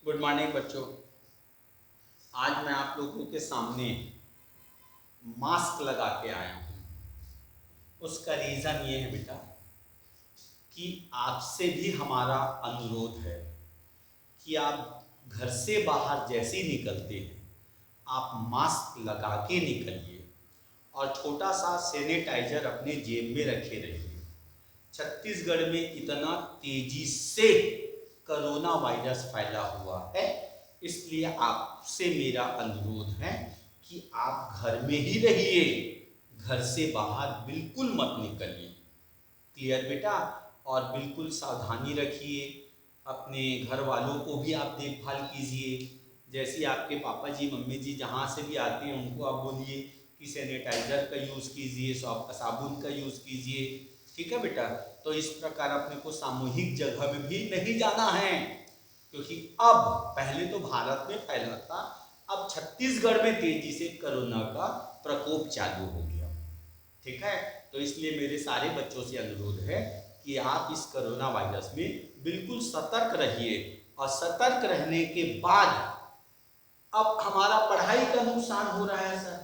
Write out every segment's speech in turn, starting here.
Good morning बच्चों। आज मैं आप लोगों के सामने मास्क लगा के आया हूँ। उसका रीज़न ये है बेटा कि आपसे भी हमारा अनुरोध है कि आप घर से बाहर जैसे ही निकलते हैं आप मास्क लगा के निकलिए और छोटा सा सैनिटाइजर अपने जेब में रखे रहिए। छत्तीसगढ़ में इतना तेजी से कोरोना वायरस फैला हुआ है, इसलिए आपसे मेरा अनुरोध है कि आप घर में ही रहिए, घर से बाहर बिल्कुल मत निकलिए। क्लियर बेटा? और बिल्कुल सावधानी रखिए, अपने घर वालों को भी आप देखभाल कीजिए। जैसे आपके पापा जी मम्मी जी जहाँ से भी आते हैं उनको आप बोलिए कि सैनिटाइजर का यूज़ कीजिए, साबुन का यूज़ कीजिए। ठीक है बेटा? तो इस प्रकार अपने को सामूहिक जगह में भी नहीं जाना है, क्योंकि अब पहले तो भारत में फैला था, अब छत्तीसगढ़ में तेजी से कोरोना का प्रकोप चालू हो गया। ठीक है? तो इसलिए मेरे सारे बच्चों से अनुरोध है कि आप इस कोरोना वायरस में बिल्कुल सतर्क रहिए। और सतर्क रहने के बाद अब हमारा पढ़ाई का नुकसान हो रहा है सर,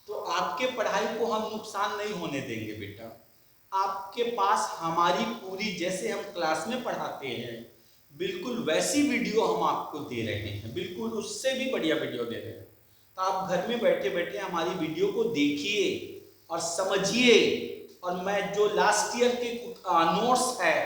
तो आपके पढ़ाई को हम नुकसान नहीं होने देंगे बेटा। आपके पास हमारी पूरी, जैसे हम क्लास में पढ़ाते हैं बिल्कुल वैसी वीडियो हम आपको दे रहे हैं, बिल्कुल उससे भी बढ़िया वीडियो दे रहे हैं। तो आप घर में बैठे बैठे हमारी वीडियो को देखिए और समझिए। और मैं जो लास्ट ईयर के नोट्स है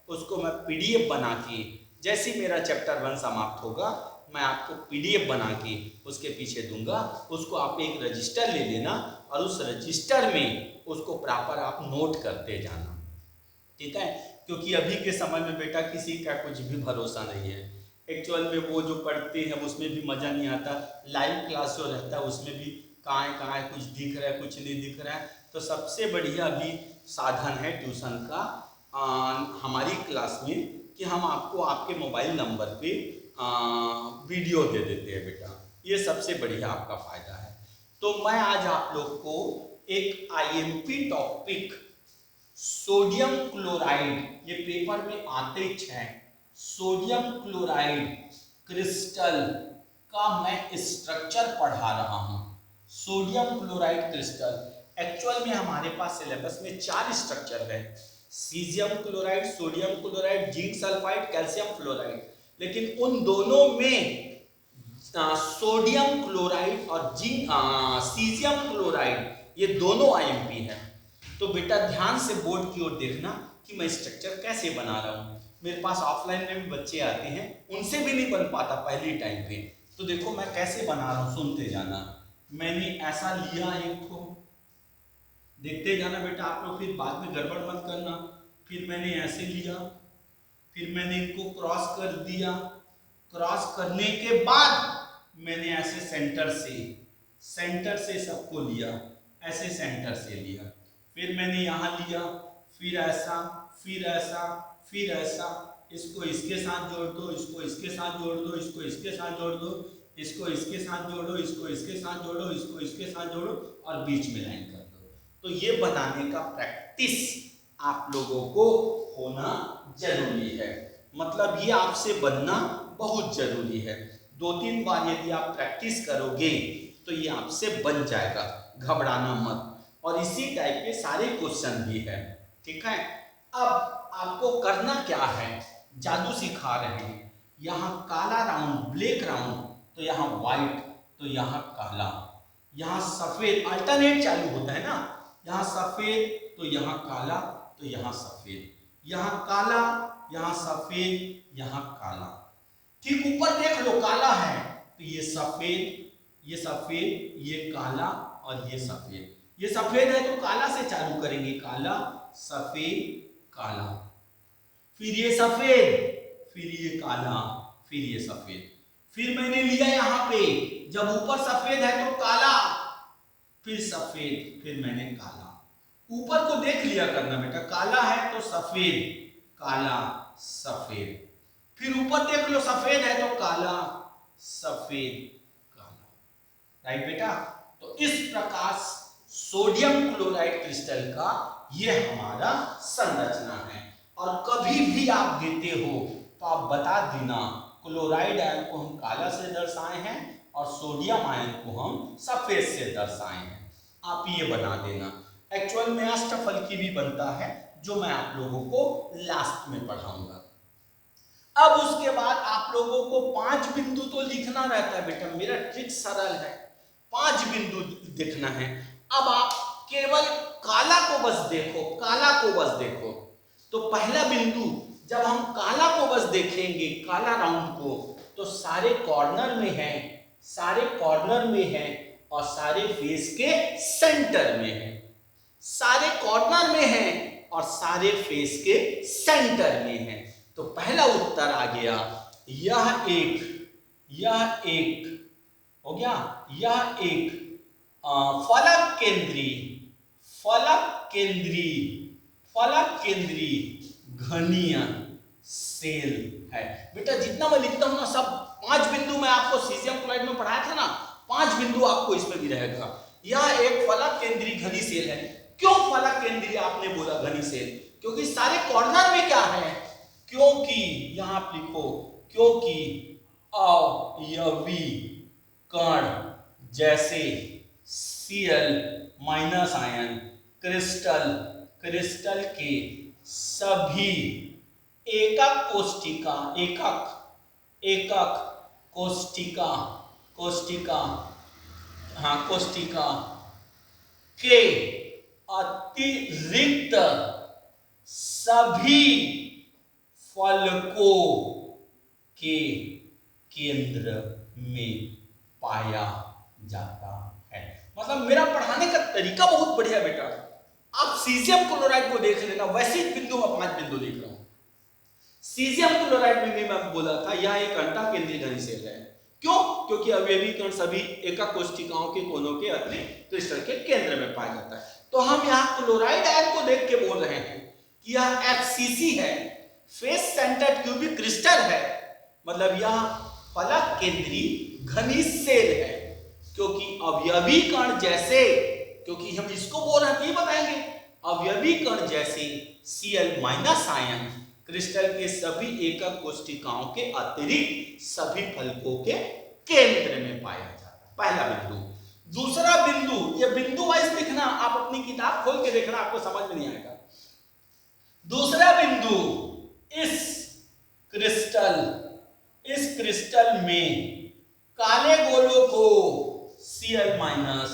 उसको मैं पीडीएफ बना के, जैसे मेरा चैप्टर 1 समाप्त होगा मैं आपको पीडीएफ बना के उसके पीछे दूंगा। उसको आप एक रजिस्टर ले लेना और उस रजिस्टर में उसको प्रॉपर आप नोट करते जाना। ठीक है? क्योंकि अभी के समय में बेटा किसी का कुछ भी भरोसा नहीं है। एक्चुअल में वो जो पढ़ते हैं उसमें भी मज़ा नहीं आता, लाइव क्लास जो रहता है उसमें भी कहाँ कुछ दिख रहा है कुछ नहीं दिख रहा है। तो सबसे बढ़िया अभी साधन है ट्यूशन का हमारी क्लास में कि हम आपको आपके मोबाइल नंबर पे वीडियो दे देते हैं बेटा। ये सबसे बढ़िया आपका फ़ायदा है। तो मैं आज आप लोग को एक आईएमपी टॉपिक सोडियम क्लोराइड, ये पेपर में आते हैं, सोडियम क्लोराइड क्रिस्टल का मैं स्ट्रक्चर पढ़ा रहा हूं। सोडियम क्लोराइड क्रिस्टल एक्चुअल में हमारे पास सिलेबस में 4 स्ट्रक्चर है, caesium chloride, sodium chloride, zinc sulphide, calcium fluoride. लेकिन उन दोनों में सोडियम क्लोराइड और सीजियम क्लोराइड ये दोनों आईएमपी है। तो बेटा ध्यान से बोर्ड की ओर देखना कि मैं स्ट्रक्चर कैसे बना रहा हूँ। मेरे पास ऑफलाइन में भी बच्चे आते हैं, उनसे भी नहीं बन पाता पहले टाइम पे। तो देखो मैं कैसे बना रहा हूँ, सुनते जाना। मैंने ऐसा लिया एक को, देखते जाना बेटा आप लोग, फिर बाद में गड़बड़ मत करना। फिर मैंने ऐसे लिया, फिर मैंने इनको क्रॉस कर दिया, क्रॉस करने के बाद मैंने ऐसे सेंटर से सबको लिया, ऐसे सेंटर से लिया। फिर मैंने यहाँ लिया, फिर ऐसा, फिर ऐसा, फिर ऐसा, इसको इसके साथ जोड़ दो, इसको इसके साथ जोड़ दो, इसको इसके साथ जोड़ दो, इसको इसके साथ जोड़ो, इसको इसके साथ जोड़ो, इसको इसके साथ जोड़ो और बीच में लाइन कर दो। तो ये बनाने का प्रैक्टिस आप लोगों को होना जरूरी है। मतलब ये आपसे बनना बहुत जरूरी है। 2-3 बार यदि आप प्रैक्टिस करोगे तो ये आपसे बन जाएगा, घबराना मत। और इसी टाइप के सारे क्वेश्चन भी है। ठीक है? अब आपको करना क्या है, जादू सिखा रहे हैं। यहाँ काला राउंड, ब्लैक राउंड, तो यहाँ व्हाइट, तो यहाँ काला, यहाँ सफेद, अल्टरनेट चालू होता है ना, यहाँ सफेद तो यहाँ काला, तो यहाँ सफेद, यहाँ काला, यहाँ सफेद, यहाँ काला। ठीक ऊपर देख लो काला है तो ये सफेद, ये सफेद, ये काला और ये सफेद। ये सफेद है तो काला से चालू करेंगे, काला सफेद काला, फिर ये सफेद, फिर ये काला, फिर ये सफेद। फिर मैंने लिया यहां पे, जब ऊपर सफेद है तो काला, फिर सफेद, फिर मैंने काला। ऊपर को देख लिया करना बेटा, काला है तो सफेद, काला सफेद, फिर ऊपर देख लो सफेद है तो काला सफेद काला। राइट बेटा? तो इस प्रकार सोडियम क्लोराइड क्रिस्टल का यह हमारा संरचना है। और कभी भी आप देते हो तो आप बता देना क्लोराइड आयन को हम काला से दर्शाए हैं और सोडियम आयन को हम सफेद से दर्शाए हैं। आप ये बना देना। एक्चुअल में अष्टफल की भी बनता है जो मैं आप लोगों को लास्ट में पढ़ाऊंगा। अब उसके बाद आप लोगों को 5 बिंदु तो लिखना रहता है बेटा, मेरा ट्रिक सरल है, 5 बिंदु देखना है। अब आप केवल काला को बस देखो, काला को बस देखो। तो पहला बिंदु जब हम काला को बस देखेंगे, काला राउंड को, तो सारे कॉर्नर में है, सारे कॉर्नर में है और सारे फेस के सेंटर में है, सारे कॉर्नर में है और सारे फेस के सेंटर में है। तो पहला उत्तर आ गया, यह एक हो गया, यह एक फलक केंद्री घनीय सेल है। बेटा जितना मैं लिखता हूं ना सब 5 बिंदु मैं आपको सीजियम क्लोराइड में पढ़ाया था ना, 5 बिंदु आपको इसमें भी रहेगा। यह एक फलक केंद्री घनी सेल है। क्यों फलक केंद्री आपने बोला घनी सेल? क्योंकि सारे कॉर्नर में क्या है, क्योंकि यहां आप लिखो, क्योंकि अवयवी कण जैसे Cl माइनस आयन क्रिस्टल के सभी एकक कोष्टिका के अतिरिक्त सभी फलकों के केंद्र में पाया जाता है। मतलब मेरा पढ़ाने का तरीका बहुत बढ़िया बेटा। आप सीजियम क्लोराइड को देख लेना, वैसे ही बिंदु में 5 बिंदु लिख रहा हूं। सीजियम क्लोराइड में भी मैं बोला था यह एक अंतः केंद्रीय घनी सेल है। क्यों? क्योंकि अवयवी कण सभी एकक कोशिकाओं के कोनों के अतिरिक्त क्रिस्टल के केंद्र में पाया जाता है। तो हम यहाँ क्लोराइड आयन को देख के बोल रहे हैं कि यह FCC है, फेस सेंटर्ड क्यूबिक क्रिस्टल है, मतलब यह फलक केंद्रीय घनी सेल है। क्योंकि अवयवी कण जैसे, क्योंकि हम इसको बोल रहे हैं, ये बताएंगे अवयवी कण जैसे Cl माइनस आयन क्रिस्टल के सभी एकक कोशिकाओं के अतिरिक्त सभी फलकों के केंद्र में पाया जाता है। पहला बिंदु। दूसरा बिंदु, ये बिंदु वाइज लिखना, आप अपनी किताब खोल के देखना, आपको समझ में नहीं आएगा। दूसरा बिंदु, इस क्रिस्टल में काले गोलों को Cl माइनस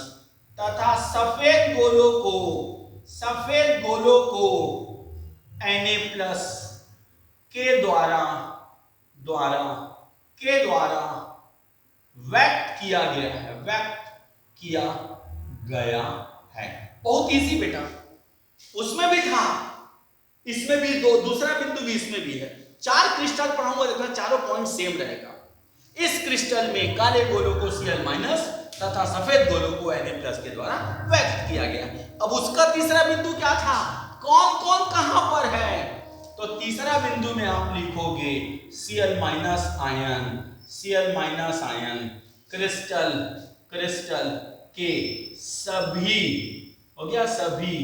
तथा सफेद गोलों को Na प्लस के द्वारा व्यक्त किया गया है। बहुत इजी बेटा, उसमें भी था, इसमें भी दूसरा बिंदु भी इसमें भी है। 4 क्रिस्टल पढ़ाऊंगा, देखना चारों पॉइंट सेम रहेगा। इस क्रिस्टल में काले गोलों को Cl माइनस तथा सफेद गोलों को Na प्लस के द्वारा व्यक्त किया गया। अब उसका तीसरा बिंदु क्या था, कौन कौन कहां पर है? तो तीसरा बिंदु में आप लिखोगे Cl माइनस आयन क्रिस्टल के सभी, हो गया, सभी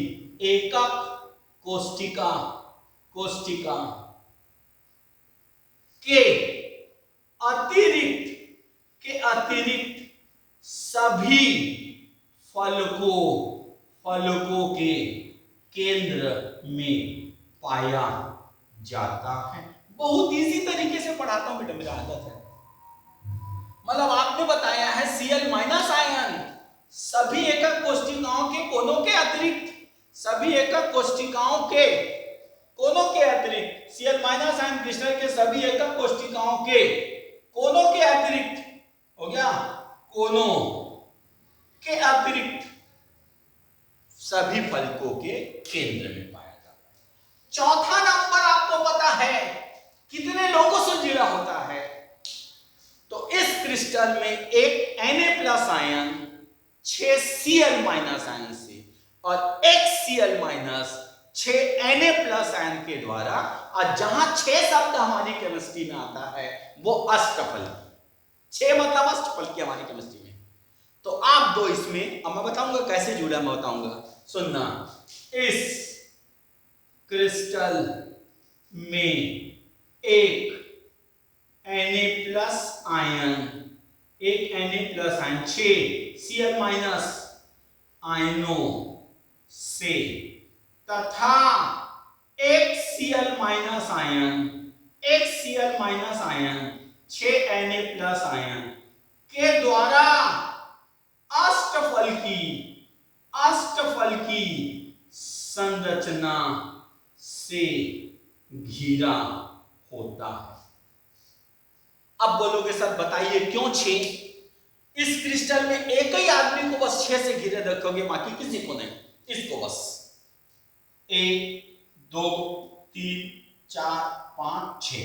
एकक कोशिका के अतिरिक्त सभी फलकों के केंद्र में पाया जाता है। बहुत इजी तरीके से पढ़ाता हूं बेटा, मेरा आदत है। मतलब आपने बताया है Cl माइनस आयन सभी एकक कोशिकाओं के कोनों के अतिरिक्त, सभी एकक कोशिकाओं के कोनों के अतिरिक्त, Cl माइनस आयन क्रिस्टल के सभी एकक कोशिकाओं के कोनों के अतिरिक्त, हो गया, कोनों के अतिरिक्त सभी फलकों के केंद्र में पाया जाता है। चौथा नंबर आपको पता है कितने लोगों से जुड़ा होता है? तो इस क्रिस्टल में एक Na plus ion 6 Cl minus ion से और एक Cl minus 6 Na plus ion के द्वारा, और जहां 6 शब्द हमारी केमिस्ट्री में आता है वो अष्टफल, 6 मतलब अष्टफल की हमारी केमिस्ट्री में। तो आप दो इसमें, अब मैं बताऊंगा कैसे जुड़ा, मैं बताऊंगा, सुनना। इस क्रिस्टल में एक Na+ आयन, एक Na+ आयन 6 Cl- आयनों से तथा एक Cl- आयन, एक Cl- आयन 6 Na+ आयन के द्वारा अष्टफल की संरचना से घिरा होता है। अब बोलोगे सर बताइए क्यों 6? इस क्रिस्टल में एक ही आदमी को बस 6 से घिरे रखोगे, बाकी किसी को नहीं, इसको बस 1 2 3 4 5 6,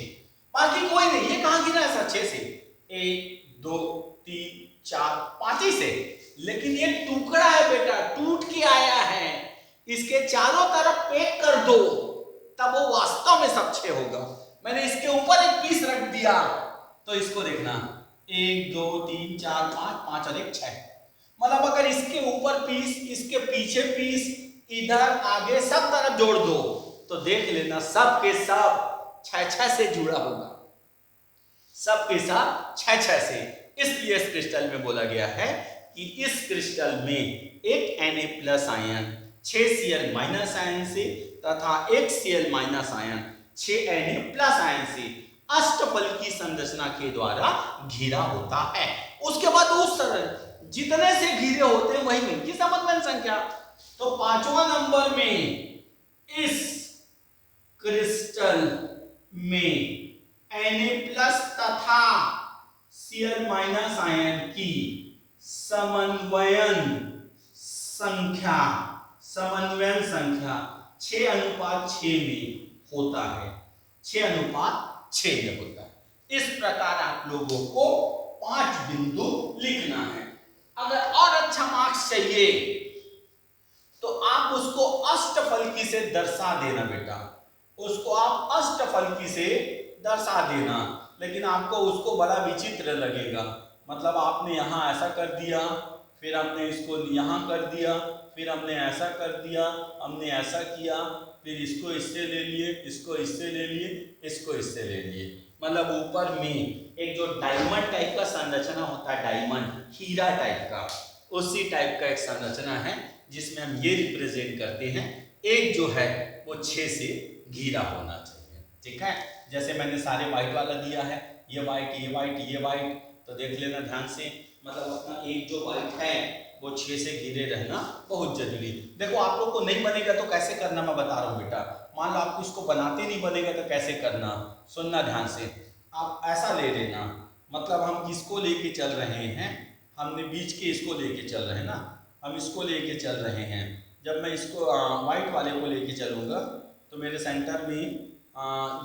बाकी कोई नहीं। ये कहां गिरा है सर 6 से? 1 2 3 4 5 ही से। लेकिन ये टुकड़ा है बेटा, टूट के आया है, इसके चारों तरफ पैक कर दो तब वो वास्तव में सब 6 होगा। मैंने इसके ऊपर एक पीस रख दिया तो इसको देखना 1 2 3 4 5 5 और 1 6। मतलब अगर इसके ऊपर पीस, इसके पीछे पीस, इधर आगे सब तरफ जोड़ दो तो देख लेना सब के सब 6 से जुड़ा होगा, सबके साथ 6 से। इसलिए इस क्रिस्टल में बोला गया है कि इस क्रिस्टल में एक Na+ आयन 6 Cl- आयन से तथा एक Cl- आयन 6 Na+ आयन से अष्टफल की संरचना के द्वारा घिरा होता है। उसके बाद उस तरह जितने से घिरे होते हैं वही मिलती समन्वय संख्या। तो 5वां नंबर में इस क्रिस्टल में Na+ तथा Cl- आयन की समन्वयन संख्या 6:6 में होता है, 6:6 में होता है। इस प्रकार आप लोगों को 5 बिंदु लिखना है। अगर और अच्छा मार्क्स चाहिए तो आप उसको अष्टफलकी से दर्शा देना बेटा, उसको आप अष्टफलकी से दर्शा देना। लेकिन आपको उसको बड़ा विचित्र लगेगा, मतलब आपने यहां ऐसा कर दिया, फिर हमने इसको यहां कर दिया, फिर हमने ऐसा कर दिया, हमने ऐसा किया, फिर इसको इससे ले लिए, इसको इससे ले लिए, इसको इससे ले लिए। मतलब ऊपर में एक जो डायमंड टाइप का संरचना होता है, डायमंड हीरा टाइप का, उसी टाइप का एक संरचना है जिसमें हम ये रिप्रेजेंट करते हैं। एक जो है वो 6 से घिरा होना चाहिए, ठीक है। जैसे मैंने सारे व्हाइट वाला दिया है, ये व्हाइट, ये व्हाइट, ये व्हाइट, तो देख लेना ध्यान से। मतलब अपना एक जो व्हाइट है वो 6 से घिरे रहना बहुत जरूरी। देखो आप लोग को नहीं बनेगा तो कैसे करना मैं बता रहा हूँ बेटा। मान लो आपको इसको बनाते नहीं बनेगा तो कैसे करना, सुनना ध्यान से। आप ऐसा ले लेना, मतलब हम किसको लेके चल रहे हैं, हमने बीच के इसको लेके चल रहे हैं ना, हम इसको लेके चल रहे हैं। जब मैं इसको व्हाइट वाले को लेके चलूँगा तो मेरे सेंटर में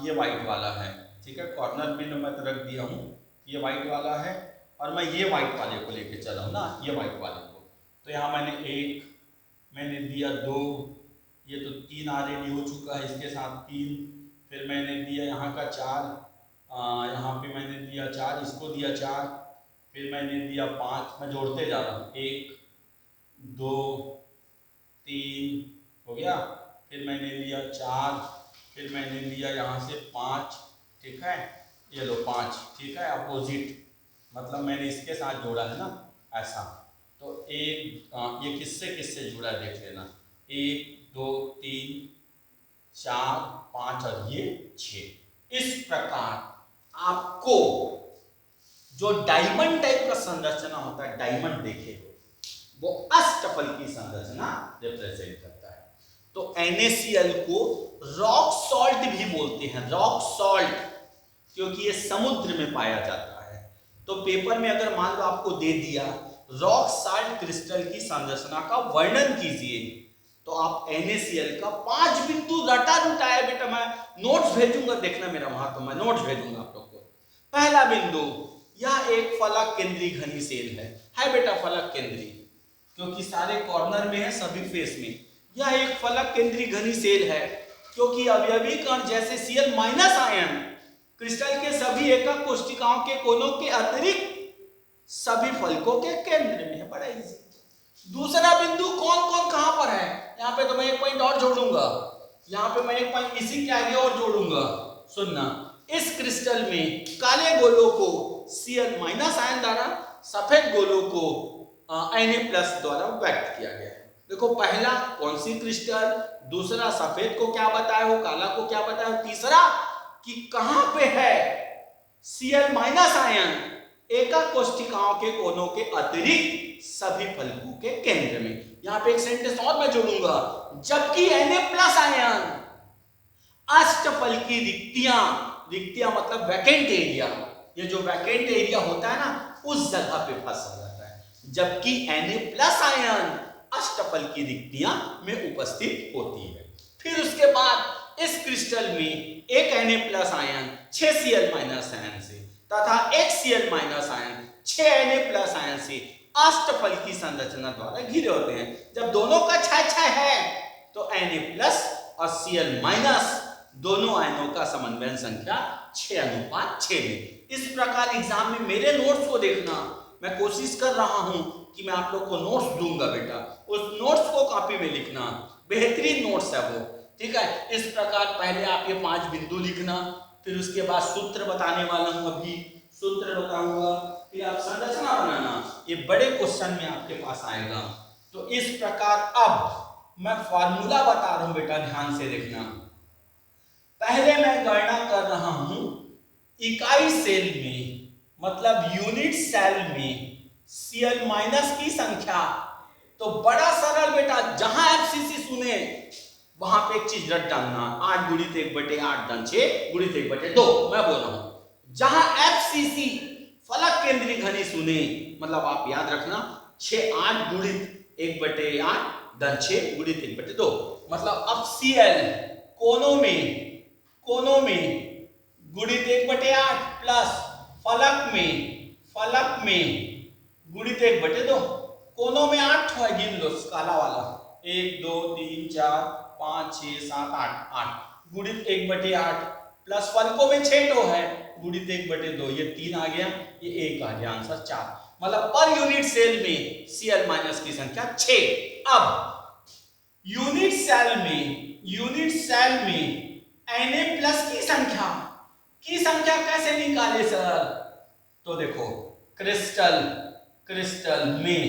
ये व्हाइट वाला है, ठीक है। कॉर्नर में मैं रख दिया हूँ, ये व्हाइट वाला है और मैं ये व्हाइट वाले को लेके चला हूँ ना, ये व्हाइट वाले को। तो यहाँ मैंने 1, मैंने दिया 2, ये तो 3 ऑलरेडी हो चुका है, इसके साथ 3, फिर मैंने दिया यहाँ का 4, यहाँ पे मैंने दिया 4, इसको दिया 4, फिर मैंने दिया 5, मैं जोड़ते जा रहा हूँ, 1 2 3 हो गया, फिर मैंने लिया 4, फिर मैंने लिया यहाँ से 5, ठीक है, ये लो 5, ठीक है। अपोजिट मतलब मैंने इसके साथ जोड़ा है ना, ऐसा। तो एक ये किससे किससे जुड़ा है देख लेना, 1 2 3 4 5 और ये 6। इस प्रकार आपको जो डायमंड टाइप का संरचना होता है, डायमंड देखे वो अष्टफल की संरचना रिप्रेजेंट करता है। तो NaCl को रॉक सॉल्ट भी बोलते हैं, रॉक सॉल्ट, क्योंकि ये समुद्र में पाया जाता है। तो पेपर में अगर मान लो आपको दे दिया रॉक सॉल्ट क्रिस्टल की संरचना का वर्णन कीजिए, तो आप NaCl का 5 बिंदु रटा रुटा है बेटा, मैं नोट्स भेजूंगा, देखना मेरा वहां, तो मैं नोट्स भेजूंगा आप लोग को। पहला बिंदु, यह एक फलक केंद्री घनी सेल है बेटा, फलक केंद्री, क्योंकि सारे कॉर्नर में है, सभी फेस में। यह एक फलक केंद्री घनी सेल है क्योंकि अवयवी कण जैसे Cl- आयन क्रिस्टल के सभी एकक कोशिकाओं के कोनों के अतिरिक्त सभी फलकों के केंद्र में है, बड़ा इजी। दूसरा बिंदु कौन कौन कहां पर है, यहाँ पे तो मैं एक पॉइंट और जोड़ूंगा, यहाँ पे मैं एक पॉइंट इसी के आगे और जोड़ूंगा, सुनना। इस क्रिस्टल में काले गोलों को Cl माइनस आयन द्वारा, सफेद गोलों को Na+ द्वारा व्यक्त किया गया है। देखो पहला कौन सी क्रिस्टल, दूसरा सफेद को क्या बताया हो, काला को क्या बताया हो, तीसरा कि कहां पे है Cl माइनस आयन एकक कोष्ठिकाओं के कोनों के अतिरिक्त सभी फलकों के केंद्र में। यहां पे एक सेंटेंस और मैं जोड़ूंगा, जबकि Na+ आयन अष्टफलकी रिक्तियां, रिक्तियां मतलब वैकेंट एरिया, ये जो वैकेंट एरिया होता है ना उस जगह पे फंस जाता है, जबकि Na+ आयन अष्टफलकी रिक्तियां में उपस्थित होती है। फिर उसके बाद इस क्रिस्टल में एक Na+ ion 6 Cl minus ion से तथा एक Cl minus ion 6 Na+ ion से अष्टफलकी संरचना द्वारा घिरे होते हैं। जब दोनों का 6-6 है तो Na+ और Cl माइनस दोनों आयनों का समन्वय संख्या 6:6 में। इस प्रकार एग्जाम में मेरे नोट्स को देखना, मैं कोशिश कर रहा हूं कि मैं आप लोग को नोट्स दूंगा बेटा, उस नोट्स को कॉपी में लिखना, बेहतरीन नोट्स है वो, ठीक है। इस प्रकार पहले आप ये 5 बिंदु लिखना, फिर उसके बाद सूत्र बताने वाला हूं, अभी सूत्र बताऊंगा, फिर आप संरचना बनाना, ये बड़े क्वेश्चन में आपके पास आएगा। तो इस प्रकार अब मैं फॉर्मूला बता रहा हूं बेटा, ध्यान से देखना। पहले मैं गणना कर रहा हूं इकाई सेल में, मतलब यूनिट सेल में Cl माइनस की संख्या। तो बड़ा सरल बेटा, जहां FCC सुने वहां पे एक चीज रट डालना, 8 गुणित 1/8 धन 6 गुणित 1/2। मैं बोल रहा हूं जहां FCC फलक केंद्रीय घनी सुने, मतलब आप याद रखना 8 गुणित 1/8 धन 6 गुणित 1/2। मतलब अब Cl कोनों में गुणित 1/8 प्लस फलक में गुणित 1/2। कोनों में 8 है, गिन लो काला वाला, 1 2 3 4 5 6 7 8 गुणित 1/8 प्लस फलकों में 6 है गुणित 1/2, ये 3 आ गया, ये 1 आ गया, आंसर 4। मतलब पर यूनिट सेल में Cl माइनस की संख्या 6। अब यूनिट सेल में Na+ की संख्या कैसे निकाले सर? तो देखो क्रिस्टल में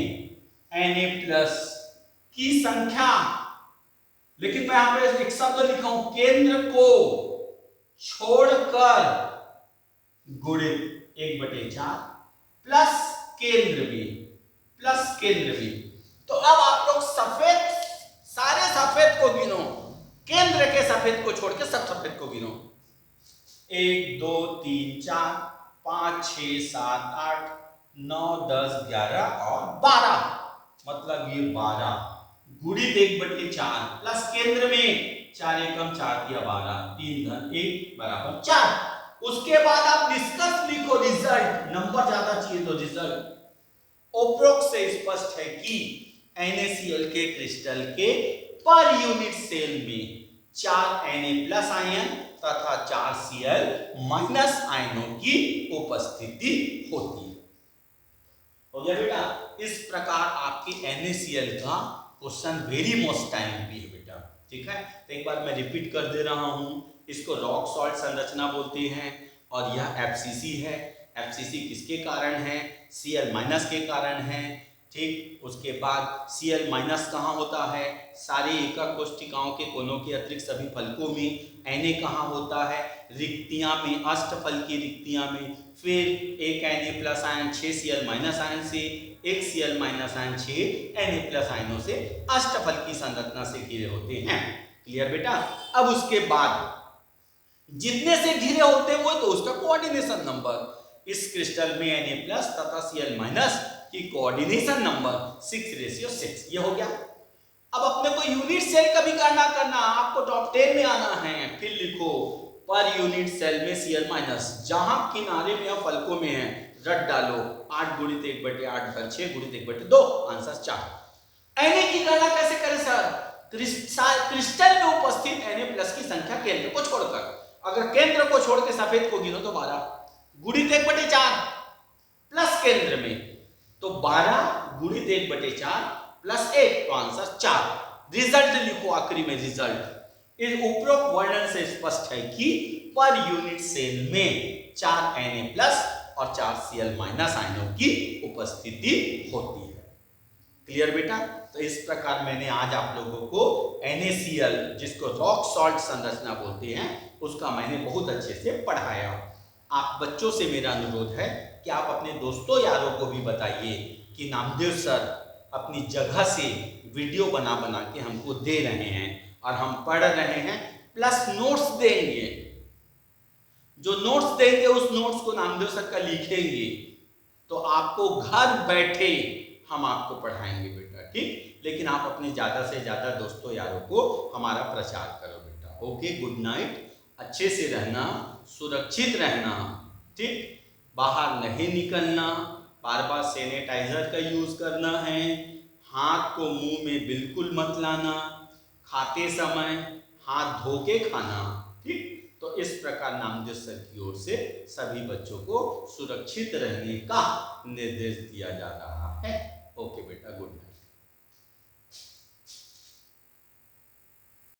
Na+ की संख्या, लेकिन मैं यहां पे एक शब्द लिखा हूं, केंद्र को छोड़कर गुणित 1/4 प्लस केंद्र में। तो अब आप लोग सारे सफेद को गिनो, केंद्र के सफेद को छोड़ के सब सफेद को गिनो। 1 2 3 4 5 6 7 8 9 10 11 और 12, मतलब ये 12 गुणित 1/4 प्लस केंद्र में 4 एकम 4 दिया 12, 3 धन 1 बराबर 4। उसके बाद आप निष्कर्ष लिखो, रिजल्ट, नंबर ज्यादा चाहिए तो रिजल्ट। उपरोक्त से स्पष्ट है कि NaCl के क्रिस्टल के पर यूनिट सेल में 4 Na+ आयन तथा 4 Cl माइनस आयनों की उपस्थिति होती है। हो गया बेटा? इस प्रकार आपके NaCl का क्वेश्चन वेरी मोस्ट टाइम भी है बेटा, ठीक है। तो एक बार मैं रिपीट कर दे रहा हूं, इसको रॉक सॉल्ट संरचना बोलते हैं और यह FCC है। FCC किसके कारण है? Cl माइनस के कारण है, ठीक। उसके बाद Cl माइनस कहाँ होता है? सारे एकक कोष्ठिकाओं के कोनों के अतिरिक्त सभी फलकों में। Na कहाँ होता है? रिक्तियां में, अष्टफलकी रिक्तियां में। फिर एक Na+ ion 6 Cl minus ion से, एक Cl माइनस आयन 6 Na+ आयनों से अष्टफलकी संरचना से घिरे होते हैं। क्लियर बेटा? अब उसके बाद जितने से घिरे होते हैं वो तो उसका कोऑर्डिनेशन नंबर। इस क्रिस्टल में Na+ तथा Cl माइनस की कोऑर्डिनेशन नंबर 6:6, ये हो गया। अब अपने को यूनिट सेल का भी गणना करना, आपको टॉप 10 में आना है। फिर लिखो पर यूनिट सेल में Cl माइनस, जहां किनारे में या फलकों में है रट डालो, 8 गुणित 1/8 धन 6 गुणित 1/2, आंसर 4। Na की गणना कैसे करें सर? क्रिस्टल में उपस्थित Na+ की संख्या केंद्र को छोड़कर, अगर केंद्र को छोड़ के सफेद को गिनो तो 12 गुणित 1/4 प्लस केंद्र में, तो 12 गुणित 1/4 प्लस 1, तो आंसर 4। रिजल्ट लिखो आखिरी में, रिजल्ट। इस उपरोक्त वर्णन से स्पष्ट है कि पर यूनिट सेल में 4 Na+ और 4 Cl- आयनों की उपस्थिति होती है। क्लियर बेटा? तो इस प्रकार मैंने आज आप लोगों को NaCl, जिसको रॉक सॉल्ट संरचना बोलते हैं, उसका मैंने बहुत अच्छे से पढ़ाया। आप बच्चों से मेरा अनुरोध है कि आप अपने दोस्तों यारों को भी बताइए कि नामदेव सर अपनी जगह से वीडियो बना बना के हमको दे रहे हैं और हम पढ़ रहे हैं, प्लस नोट्स देंगे। जो नोट्स देंगे उस नोट्स को नामदेव सर का लिखेंगे, तो आपको घर बैठे हम आपको पढ़ाएंगे बेटा, ठीक? लेकिन आप अपने ज़्यादा से ज़्यादा दोस्तों यारों को हमारा प्रचार करो बेटा। Okay, good night. अच्छे से रहना, सुरक्षित रहना, ठीक? बाहर नहीं निकलना, बार बार सैनिटाइजर का यूज करना है, हाथ को मुंह में बिल्कुल मत लाना, खाते समय हाथ धो के खाना, ठीक? तो इस प्रकार नामदेव सर की ओर से सभी बच्चों को सुरक्षित रहने का निर्देश दिया जा रहा है।